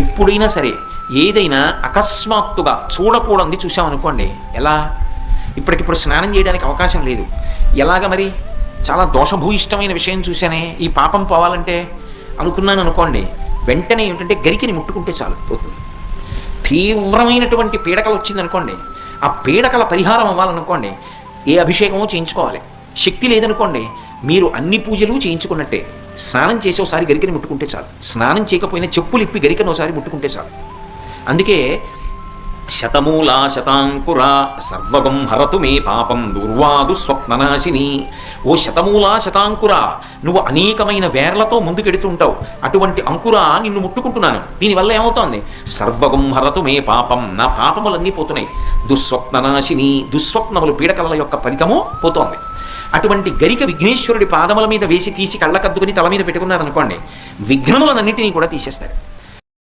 ఎప్పుడైనా సరే ఏదైనా అకస్మాత్తుగా చూడకూడదు చూసామనుకోండి, ఎలా ఇప్పటికిప్పుడు స్నానం చేయడానికి అవకాశం లేదు, ఎలాగ మరి చాలా దోషభూయిష్టమైన విషయం చూశానే, ఈ పాపం పోవాలంటే అనుకున్నాను అనుకోండి, వెంటనే ఏమిటంటే గరికిని ముట్టుకుంటే చాలు పోతుంది. తీవ్రమైనటువంటి పీడకలు వచ్చిందనుకోండి, ఆ పీడకల పరిహారం అవ్వాలనుకోండి ఏ అభిషేకమో చేయించుకోవాలి. శక్తి లేదనుకోండి, మీరు అన్ని పూజలు చేయించుకున్నట్టే. స్నానం చేసి ఒకసారి గరికని ముట్టుకుంటే చాలు, స్నానం చేయకపోయినా చెప్పులు ఇప్పి గరికను ఒకసారి ముట్టుకుంటే చాలు. అందుకే శతమూలా శతాంకురా సర్వగం హరతు మే పాపం దుర్వాదు స్వప్ననాశిని. ఓ శతమూలా శతాంకురా, నువ్వు అనేకమైన వేర్లతో ముందుకెడుతుంటావు, అటువంటి అంకురా నిన్ను ముట్టుకుంటున్నాను. దీనివల్ల ఏమవుతోంది? సర్వగం హరతు మే పాపం, నా పాపములన్నీ పోతున్నాయి. దుస్వప్ననాశిని, దుస్వప్నములు పీడకల యొక్క ఫలితము పోతోంది. అటువంటి గరిక విఘ్నేశ్వరుడి పాదముల మీద వేసి తీసి కళ్ళకద్దుకుని తల మీద పెట్టుకున్నారనుకోండి, విఘ్నములన్నింటినీ కూడా తీసేస్తారు.